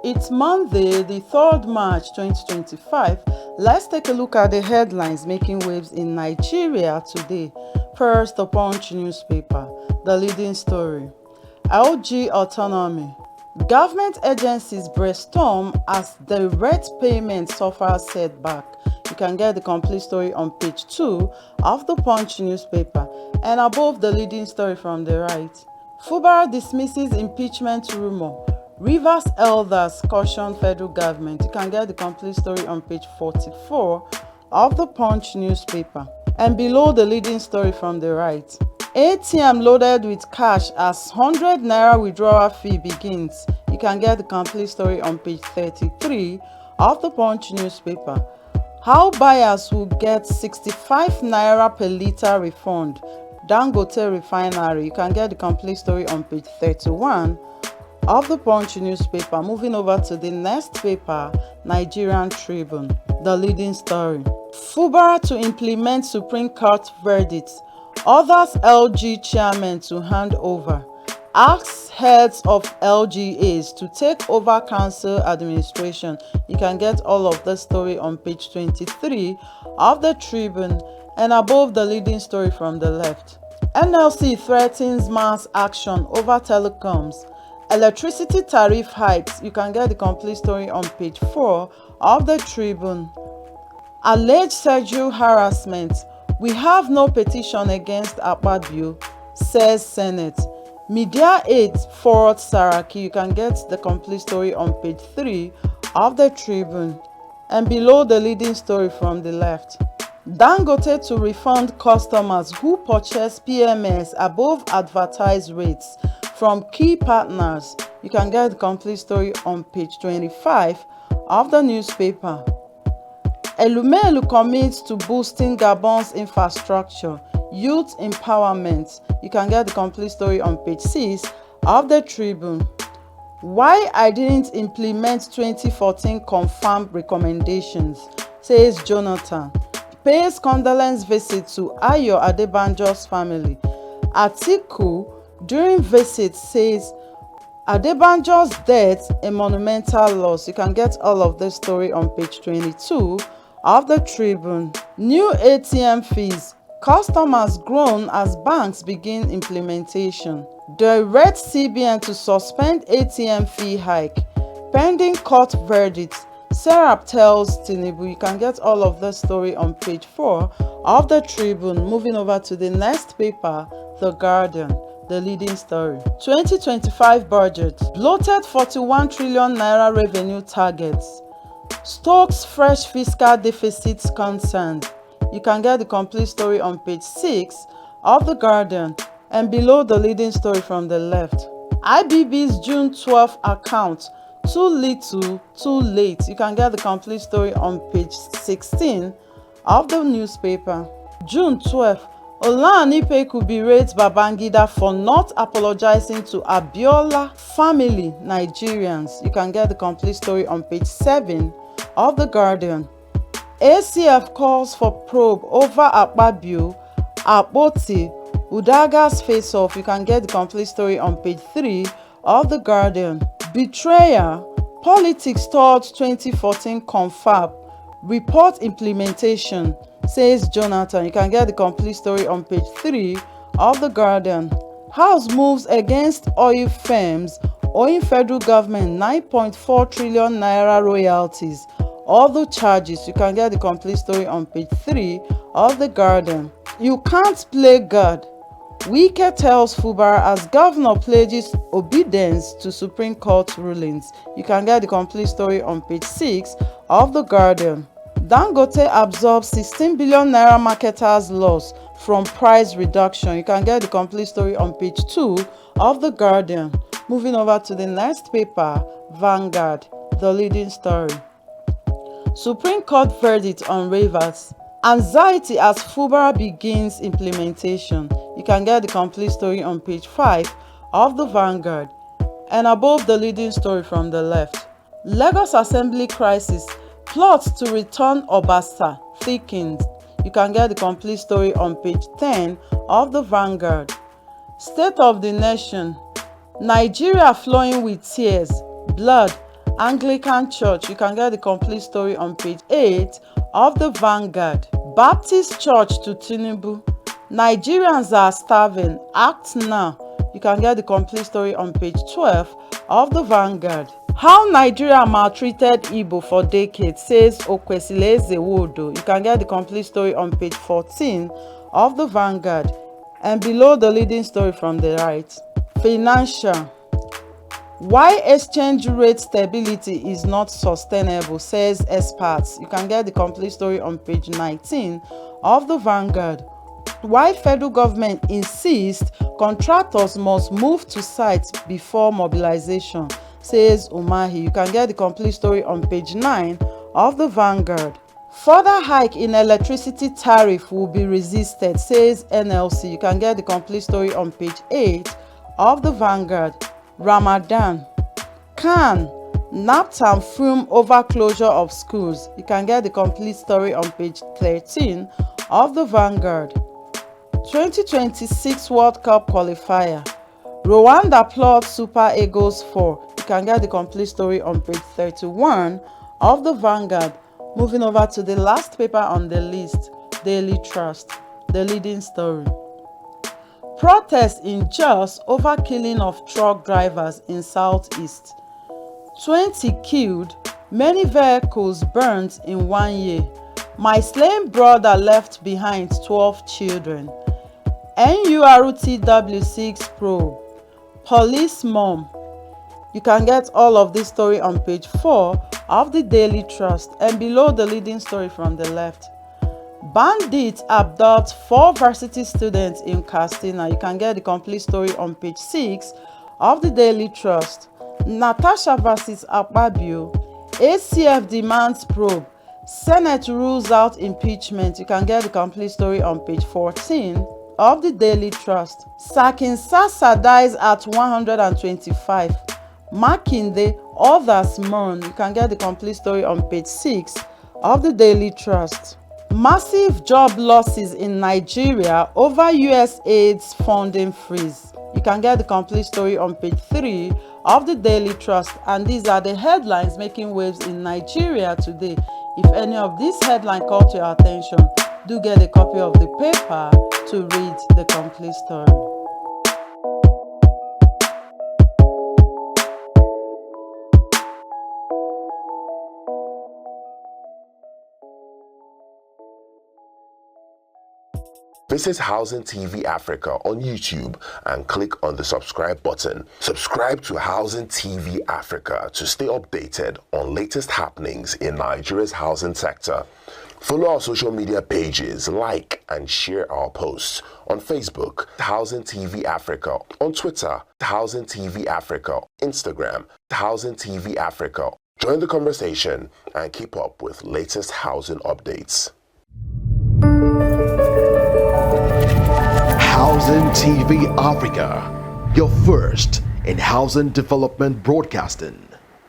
It's Monday, the 3rd March 2025. Let's take a look at the headlines making waves in Nigeria today. First, the Punch newspaper, the leading story. LG autonomy. Government agencies brainstorm as direct payment suffers setback. You can get the complete story on page 2 of the Punch newspaper and above the leading story from the right. Fubara dismisses impeachment rumor. Rivers elders caution federal government. You can get the complete story on page 44 of the Punch newspaper and below the leading story from the right. ATM loaded with cash as 100 naira withdrawal fee begins. You can get the complete story on page 33 of the Punch newspaper. How buyers will get 65 naira per litre refund. Dangote refinery. You can get the complete story on page 31 of the Punch newspaper. Moving over to the next paper, Nigerian Tribune, the leading story. Fubara to implement Supreme Court verdict. Others LG chairman to hand over. Asks heads of LGAs to take over council administration. You can get all of the story on page 23 of the Tribune and above the leading story from the left. NLC threatens mass action over telecoms. Electricity tariff hikes. You can get the complete story on page 4 of the Tribune. Alleged sexual harassment. We have no petition against Akpabio, says Senate. Media aid forward Saraki. You can get the complete story on page 3 of the Tribune and below the leading story from the left. Dangote to refund customers who purchase PMS above advertised rates from key partners. You can get the complete story on page 25 of the newspaper. Elumelu commits to boosting Gabon's infrastructure, youth empowerment. You can get the complete story on page 6 of the Tribune. Why I didn't implement 2014 confirmed recommendations, says Jonathan. Pays condolence visit to Ayo Adebanjo's family. Atiku during visit says Adebanjo's death a monumental loss. You can get all of this story on page 22 of the Tribune. New ATM fees. Customers groan as banks begin implementation. Direct CBN to suspend ATM fee hike. Pending court verdict. Serap tells Tinubu. You can get all of the story on page 4 of the Tribune. Moving over to the next paper, The Guardian, the leading story. 2025 budget. Bloated 41 trillion naira revenue targets. Stokes fresh fiscal deficits concerned. You can get the complete story on page 6 of The Guardian and below the leading story from the left. IBB's June 12 account. Too little, too late. You can get the complete story on page 16 of the newspaper. June 12. Olanipe could berate Babangida for not apologizing to Abiola family Nigerians. You can get the complete story on page 7 of The Guardian. ACF calls for probe over Akpabio, Akpoti, Udaga's face-off. You can get the complete story on page 3 of The Guardian. Betrayal. Politics towards 2014 confab. Report implementation, says Jonathan. You can get the complete story on page 3 of The Guardian. House moves against oil firms owing federal government 9.4 trillion naira royalties. All the charges. You can get the complete story on page 3 of The Guardian. You can't play God. Wike tells Fubara as governor pledges obedience to Supreme Court rulings. You can get the complete story on page 6 of The Guardian. Dangote absorbs 16 billion naira marketers loss from price reduction. You can get the complete story on page 2 of The Guardian. Moving over to the next paper, Vanguard, the leading story. Supreme Court verdict on Rivers. Anxiety as Fubara begins implementation. You can get the complete story on page 5 of the Vanguard and above the leading story from the left. Lagos Assembly crisis. Plots to return Obasa thickened. You can get the complete story on page 10 of the Vanguard. State of the nation. Nigeria flowing with tears, blood Anglican Church. You can get the complete story on page 8 of the Vanguard. Baptist Church to Tinubu. Nigerians are starving. Act now. You can get the complete story on page 12 of the Vanguard. How Nigeria maltreated Igbo for decades, says Okwesili Ezewodo. You can get the complete story on page 14 of the Vanguard. And below the leading story from the right. Financial. Why exchange rate stability is not sustainable, says experts. You can get the complete story on page 19 of the Vanguard. Why federal government insists contractors must move to sites before mobilization, says Umahi. You can get the complete story on page 9 of the Vanguard. Further hike in electricity tariff will be resisted, says NLC. You can get the complete story on page 8 of the Vanguard. Ramadan. Khan napped and fume over closure of schools. You can get the complete story on page 13 of the Vanguard. 2026 World Cup qualifier. Rwanda plots Super Eagles 4. You can get the complete story on page 31 of the Vanguard. Moving over to the last paper on the list, Daily Trust, the leading story. Protests in Jos over killing of truck drivers in Southeast. 20 killed, many vehicles burnt in 1 year. My slain brother left behind 12 children. NURTW 6 probe. Police mom. You can get all of this story on page 4 of the Daily Trust and below the leading story from the left. Bandits abduct 4 varsity students in Katsina. You can get the complete story on page 6 of the Daily Trust. Natasha vs. Akpabio. ACF demands probe. Senate rules out impeachment. You can get the complete story on page 14 of the Daily Trust. Sakinsasa dies at 125. Makinde, others mourn. You can get the complete story on page 6 of the Daily Trust. Massive job losses in Nigeria over US AIDS funding freeze. You can get the complete story on page 3 of the Daily Trust. And these are the headlines making waves in Nigeria today. If any of these headlines caught your attention, do get a copy of the paper to read the complete story. Visit Housing TV Africa on YouTube and click on the subscribe button. Subscribe to Housing TV Africa to stay updated on latest happenings in Nigeria's housing sector. Follow our social media pages, like and share our posts on Facebook, Housing TV Africa, on Twitter, Housing TV Africa, Instagram, Housing TV Africa. Join the conversation and keep up with latest housing updates. Housing TV Africa, your first in housing development broadcasting.